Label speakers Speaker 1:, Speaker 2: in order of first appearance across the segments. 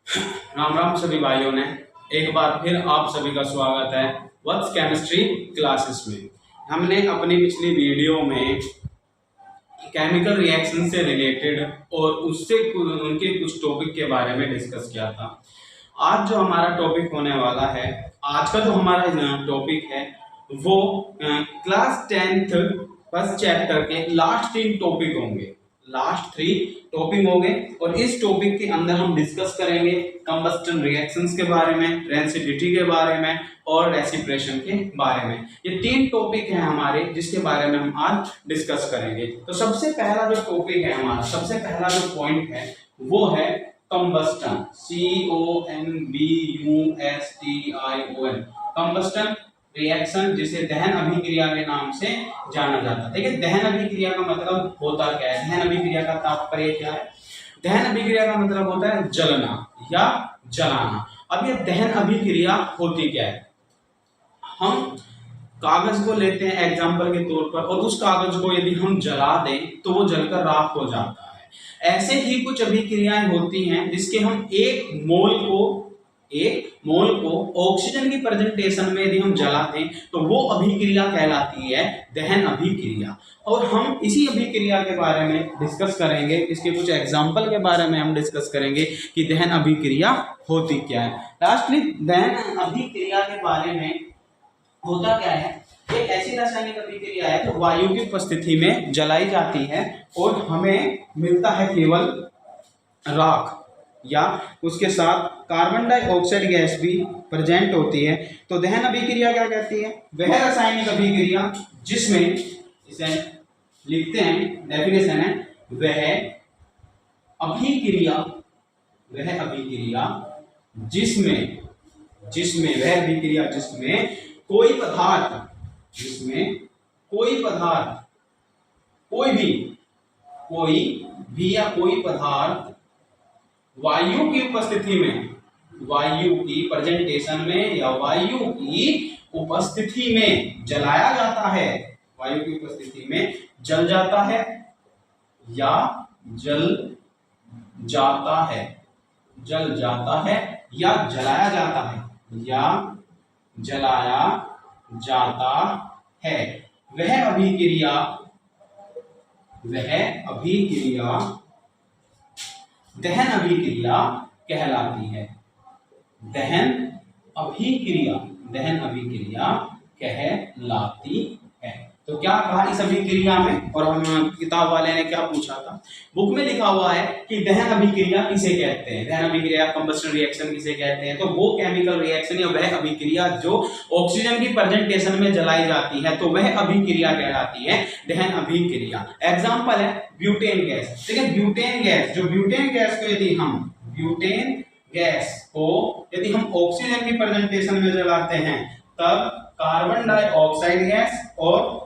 Speaker 1: राम राम सभी भाइयों ने। एक बार फिर आप सभी का स्वागत है वत्स केमिस्ट्री क्लासेस में। हमने अपनी पिछली वीडियो में केमिकल रिएक्शन से रिलेटेड और उनके कुछ टॉपिक के बारे में डिस्कस किया था। आज जो हमारा टॉपिक होने वाला है, आज का जो हमारा टॉपिक है वो क्लास 10th फर्स्ट चैप्टर के लास्ट 3 टॉपिक होंगे। लास्ट 3 टॉपिक होंगे और इस टॉपिक के अंदर हम डिस्कस करेंगे कंबस्टन रिएक्शंस के बारे में, रेसिडिटी के बारे में और रेसिप्रेशन के बारे में। ये 3 टॉपिक हैं हमारे जिसके बारे में हम आज डिस्कस करेंगे। तो सबसे पहला जो टॉपिक है हमारा, सबसे पहला जो पॉइंट है वो है कंबस्टन, COMBUSTION, कंबस्टन रिएक्शन, जिसे दहन अभिक्रिया के नाम से जाना जाता है। ठीक है, दहन अभिक्रिया का मतलब होता क्या है, दहन अभिक्रिया का तात्पर्य क्या है? दहन अभिक्रिया का मतलब होता है जलना या जलाना। अब ये दहन अभिक्रिया होती क्या है? हम कागज को लेते हैं एग्जाम्पल के तौर पर और उस कागज को यदि हम जला दें तो वो जलकर राख हो जाता है। ऐसे ही कुछ अभिक्रियाएं होती हैं जिसके हम एक मोल को ऑक्सीजन की प्रेजेंटेशन में यदि हम जला दें तो वो अभिक्रिया कहलाती है दहन अभिक्रिया। और हम इसी अभिक्रिया के बारे में डिस्कस करेंगे, इसके कुछ एग्जाम्पल के बारे में हम डिस्कस करेंगे कि दहन अभिक्रिया होती क्या है। लास्टली दहन अभिक्रिया के बारे में होता क्या है, एक ऐसी रासायनिक अभिक्रिया है जो वायु की उपस्थिति में जलाई जाती है और हमें मिलता है केवल राख, या उसके साथ कार्बन डाइऑक्साइड गैस भी प्रेजेंट होती है। तो दहन अभिक्रिया क्या कहती है? वह रासायनिक अभिक्रिया जिसमें, इसे लिखते हैं, डेफिनेशन है, वह अभिक्रिया जिसमें कोई पदार्थ वायु की उपस्थिति में, वायु की प्रेजेंटेशन में या वायु की उपस्थिति में जलाया जाता है, वायु की उपस्थिति में जल जाता है या जल जाता है या जलाया जाता है वह अभिक्रिया दहन अभिक्रिया कहलाती है। दहन अभिक्रिया कहलाती है। तो क्या कहा इस अभिक्रिया में, और हम किताब वाले ने क्या पूछा था, बुक में लिखा हुआ है कि दहन अभिक्रिया किसे कहते हैं, दहन अभिक्रिया कंबस्टन रिएक्शन किसे कहते हैं? तो वो केमिकल रिएक्शन या वह अभिक्रिया जो ऑक्सीजन की प्रेजेंटेशन में जलाई जाती है, तो वह अभिक्रिया कहलाती है दहन अभिक्रिया। एग्जाम्पल है ब्यूटेन गैस। ठीक है, ब्यूटेन गैस को यदि हम ऑक्सीजन की प्रेजेंटेशन में जलाते हैं तब कार्बन डाइऑक्साइड गैस और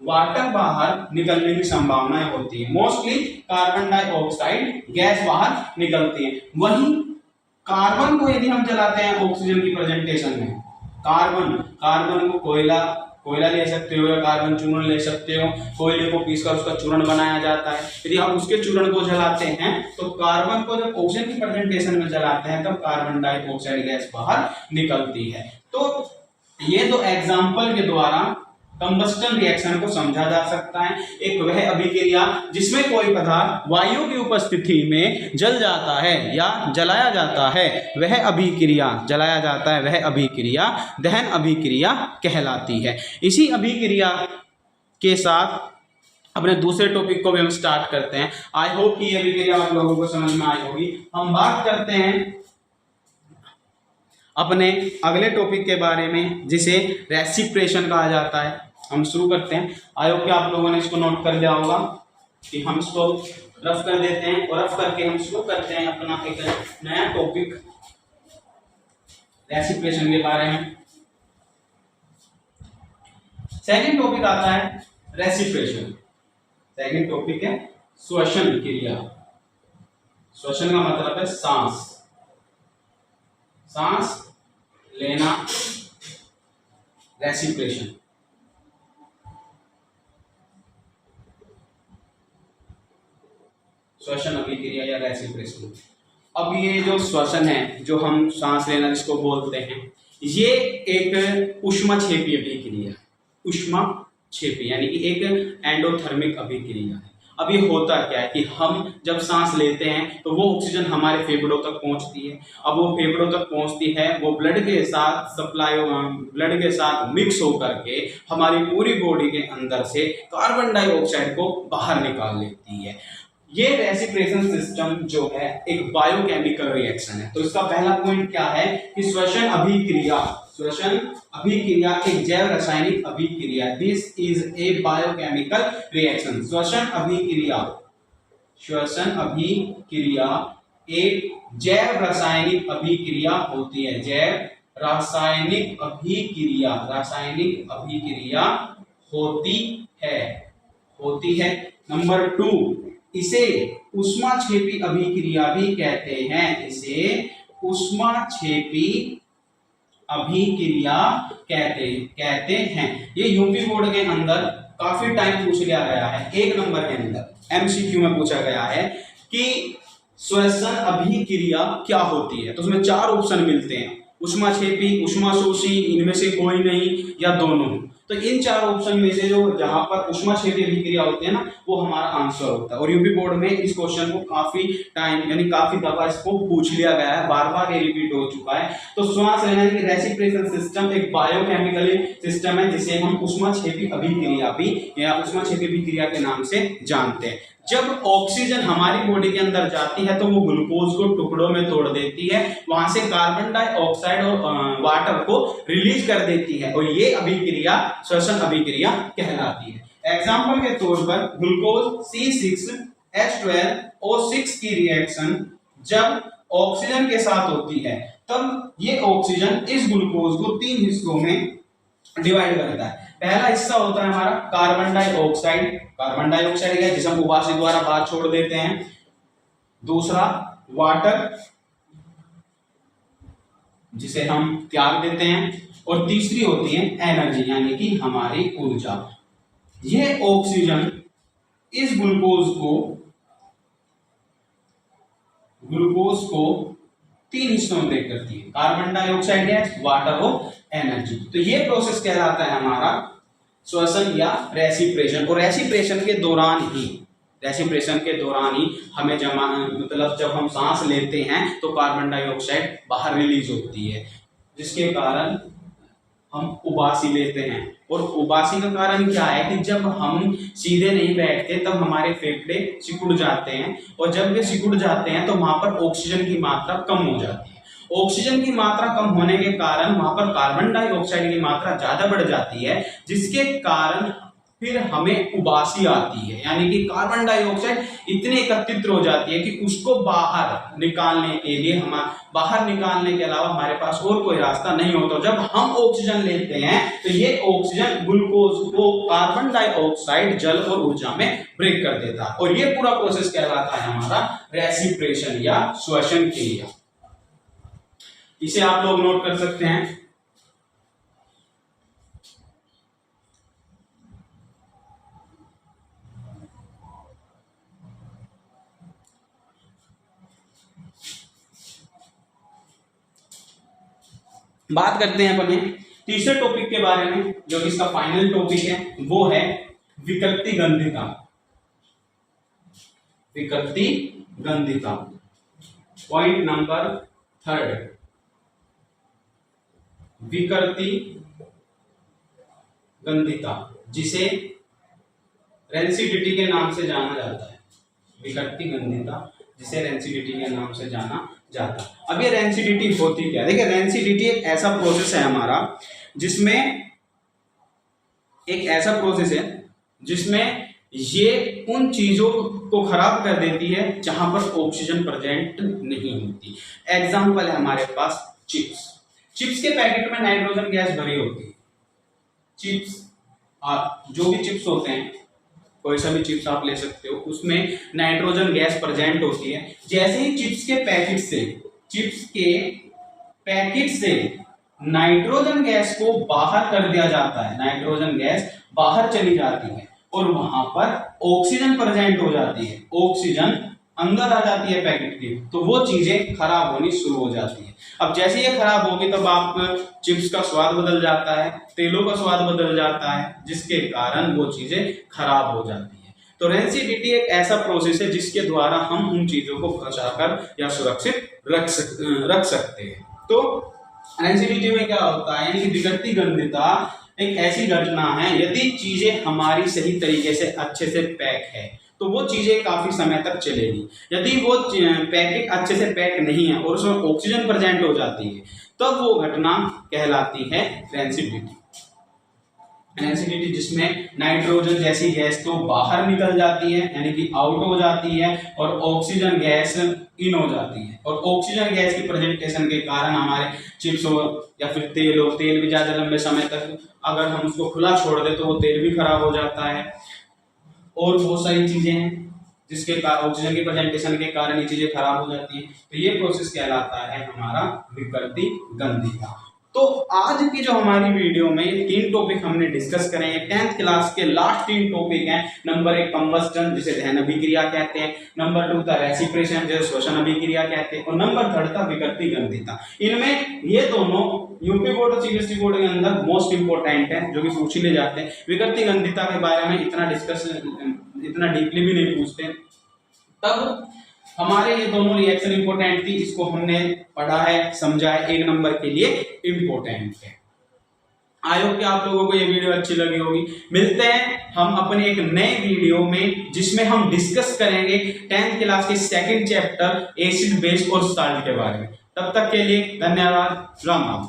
Speaker 1: वाटर बाहर निकलने की संभावनाएं होती है। मोस्टली कार्बन डाइऑक्साइड गैस बाहर निकलती है। वहीं कार्बन को यदि हम जलाते हैं ऑक्सीजन की प्रेजेंटेशन में, कार्बन को कोयला ले सकते हो या कार्बन चूर्ण ले सकते हो, कोयले को पीसकर उसका चूर्ण बनाया जाता है। यदि आप उसके चूर्ण को जलाते हैं तो कार्बन को जब ऑक्सीजन की प्रेजेंटेशन में जलाते हैं तब कार्बन डाइऑक्साइड गैस बाहर निकलती है। तो ये दो एग्जाम्पल के द्वारा कंबस्टन रिएक्शन को समझा जा सकता है। एक वह अभिक्रिया जिसमें कोई पदार्थ वायु की उपस्थिति में जल जाता है या जलाया जाता है, वह अभिक्रिया दहन अभिक्रिया कहलाती है। इसी अभिक्रिया के साथ अपने दूसरे टॉपिक को भी हम स्टार्ट करते हैं। आई होप कि यह अभिक्रिया आप लोगों को समझ में आई होगी। हम बात करते हैं अपने अगले टॉपिक के बारे में जिसे रेसिप्रेशन कहा जाता है। हम शुरू करते हैं। आई होप कि आप लोगों ने इसको नोट कर लिया होगा कि हम इसको रफ कर देते हैं और रफ करके हम शुरू करते हैं अपना एक नया टॉपिक रेसिप्रेशन के बारे में। सेकंड टॉपिक आता है रेसिप्रेशन। सेकंड टॉपिक है श्वसन क्रिया। श्वसन का मतलब है सांस लेना, रेसिप्रेशन। श्वसन अभिक्रिया या रेसिप्रेशन। अब ये जो श्वसन है, जो हम सांस लेना जिसको बोलते हैं, ये एक ऊष्माक्षेपी अभिक्रिया है। ऊष्माक्षेपी यानी कि एक एंडोथर्मिक अभिक्रिया है। अब ये होता क्या है कि हम जब सांस लेते हैं तो वो ऑक्सीजन हमारे फेफड़ों तक पहुंचती है। अब वो फेफड़ों तक पहुंचती है, वो ब्लड के साथ ब्लड के साथ मिक्स होकर के हमारी पूरी बॉडी के अंदर से कार्बन डाइऑक्साइड को बाहर निकाल लेती है। ये रेसिप्रेशन सिस्टम जो है एक बायोकेमिकल रिएक्शन है। तो इसका पहला पॉइंट क्या है कि श्वसन अभिक्रिया एक जैव रासायनिक अभिक्रिया। This is a biochemical reaction. श्वसन अभिक्रिया एक जैव रासायनिक अभिक्रिया होती है। जैव रासायनिक अभिक्रिया होती है। नंबर 2, इसे ऊष्माक्षेपी अभिक्रिया भी कहते हैं। इसे ऊष्माक्षेपी अभिक्रिया कहते हैं। ये यूपी बोर्ड के अंदर काफी टाइम पूछ लिया गया है। 1 नंबर के अंदर एमसीक्यू में पूछा गया है कि श्वसन अभिक्रिया क्या होती है। तो उसमें 4 ऑप्शन मिलते हैं, ऊष्माक्षेपी, ऊष्माशोषी, इनमें से कोई नहीं या दोनों। तो इन 4 ऑप्शन में से जो जहां पर ऊष्माक्षेपी अभिक्रिया होती है ना, वो हमारा आंसर होता है। और यूपी बोर्ड में इस क्वेश्चन को काफी टाइम यानी काफी दफा इसको पूछ लिया गया है, बार बार ये रिपीट हो चुका है। तो श्वास लेने की रेसिप्रेशन सिस्टम एक बायोकेमिकल सिस्टम है जिसे हम ऊष्माक्षेपी अभिक्रिया भी या ऊष्माक्षेपी अभिक्रिया के नाम से जानते हैं। जब ऑक्सीजन हमारी बॉडी के अंदर जाती है तो वो ग्लूकोज को टुकड़ों में तोड़ देती है, वहां से कार्बन डाइऑक्साइड और वाटर को रिलीज कर देती है और ये अभिक्रिया श्वसन अभिक्रिया कहलाती है। एग्जाम्पल के तौर पर ग्लूकोज C6H12O6 की रिएक्शन जब ऑक्सीजन के साथ होती है तब ये ऑक्सीजन इस ग्लूकोज को 3 हिस्सों में डिवाइड करता है। पहला हिस्सा होता है हमारा कार्बन डाइऑक्साइड है जिसे हम उबासी द्वारा बाहर छोड़ देते हैं। दूसरा वाटर जिसे हम त्याग देते हैं और तीसरी होती है एनर्जी यानी कि हमारी ऊर्जा। ये ऑक्सीजन इस ग्लूकोज को 3 हिस्सों में ब्रेक करती है, कार्बन डाइऑक्साइड गैस, वाटर और एनर्जी। तो ये प्रोसेस कहलाता है हमारा श्वसन या रेसिप्रेशन। और रेसिप्रेशन के दौरान ही हमें मतलब जब हम सांस लेते हैं तो कार्बन डाइऑक्साइड बाहर रिलीज होती है, जिसके कारण हम उबासी लेते हैं। और उबासी का कारण क्या है कि जब हम सीधे नहीं बैठते तब हमारे फेफड़े सिकुड़ जाते हैं, और जब वे सिकुड़ जाते हैं तो वहां पर ऑक्सीजन की मात्रा कम हो जाती है। ऑक्सीजन की मात्रा कम होने के कारण वहां पर कार्बन डाइऑक्साइड की मात्रा ज्यादा बढ़ जाती है, जिसके कारण फिर हमें उबासी आती है। यानी कि कार्बन डाइऑक्साइड इतनी एकत्रित हो जाती है कि उसको बाहर निकालने के अलावा हमारे पास और कोई रास्ता नहीं होता। जब हम ऑक्सीजन लेते हैं तो ये ऑक्सीजन ग्लूकोज को कार्बन डाइऑक्साइड, जल और ऊर्जा में ब्रेक कर देता है। और ये पूरा प्रोसेस कहलाता है हमारा रेसिप्रेशन या श्वसन क्रिया। इसे आप लोग नोट कर सकते हैं। बात करते हैं अपने तीसरे टॉपिक के बारे में, जो कि इसका फाइनल टॉपिक है, वो है विकृति गंधिता। पॉइंट नंबर 3, विकृति गंधिता, जिसे रेंसिडिटी के नाम से जाना जाता है। विकृति गंधिता जिसे रेंसिडिटी के नाम से जाना जाता है। अब ये रेंसिडिटी होती क्या है? देखिए, रेंसिडिटी एक ऐसा प्रोसेस है हमारा जिसमें ये उन चीजों को खराब कर देती है जहां पर ऑक्सीजन प्रेजेंट नहीं होती। एग्जाम्पल है हमारे पास चिप्स के पैकेट में नाइट्रोजन गैस भरी होती है। चिप्स, जो भी चिप्स होते हैं, कोई सा भी चिप्स आप ले सकते हो, उसमें नाइट्रोजन गैस प्रेजेंट होती है। जैसे ही चिप्स के पैकेट से नाइट्रोजन गैस को बाहर कर दिया जाता है, नाइट्रोजन गैस बाहर चली जाती है और वहां पर ऑक्सीजन प्रेजेंट हो जाती है। ऑक्सीजन अंदर आ जाती है पैकेट के, तो वो चीजें खराब होनी शुरू हो जाती है। अब जैसे ये खराब होगी तब आप चिप्स का स्वाद बदल जाता है, तेलों का स्वाद बदल जाता है, जिसके कारण वो चीजें खराब हो जाती है। तो रेंसिडिटी एक ऐसा प्रोसेस है जिसके द्वारा हम उन चीजों को बचाकर या सुरक्षित रख सकते हैं। तो रेंसिडिटी में क्या होता है, यानी कि विकृति गंधिता एक ऐसी घटना है, यदि चीजें हमारी सही तरीके से अच्छे से पैक है तो वो चीजें काफी समय तक चलेगी। यदि वो पैकेट अच्छे से पैक नहीं है और उसमें ऑक्सीजन प्रेजेंट हो जाती है तब वो घटना कहलाती है रेंसिडिटी। रेंसिडिटी जिसमें नाइट्रोजन जैसी गैस तो बाहर निकल जाती है, यानी कि आउट हो जाती है, और ऑक्सीजन गैस इन हो जाती है। और ऑक्सीजन गैस की प्रेजेंटेशन के कारण हमारे चिप्स हो या फिर तेल हो, तेल भी ज्यादा लंबे समय तक अगर हम उसको खुला छोड़ दें तो वो तेल भी खराब हो जाता है। और बहुत सारी चीजें हैं जिसके कारण ऑक्सीजन की प्रेजेंटेशन के कारण ये चीजें खराब हो जाती है। तो ये प्रोसेस कहलाता है हमारा विकृति गंधिता। तो आज की जो हमारी वीडियो में ये 3 टॉपिक हमने डिस्कस करे हैं। 10th क्लास के लास्ट 3 टॉपिक हैं। नंबर 1 कंबस्टन जिसे दहन अभिक्रिया कहते हैं, नंबर 2 था रेसिप्रेशन जिसे श्वसन अभिक्रिया कहते हैं, और नंबर 3 था विकृति गंधिता। इनमें ये दोनों यूपी बोर्ड और सीबीएसई बोर्ड के अंदर मोस्ट इंपोर्टेंट है, जो कि पूछ ही ले जाते हैं। विकृति गंधिता के बारे में इतना डीपली भी नहीं पूछते। तब हमारे ये दोनों रिएक्शन इंपोर्टेंट थी, इसको हमने पढ़ा है, समझा है, 1 नंबर के लिए इंपोर्टेंट है। आई होप कि आप लोगों को ये वीडियो अच्छी लगी होगी। मिलते हैं हम अपने एक नए वीडियो में जिसमें हम डिस्कस करेंगे 10th क्लास के 2nd चैप्टर एसिड बेस और साल्ट के बारे में। तब तक के लिए धन्यवाद। राम राम।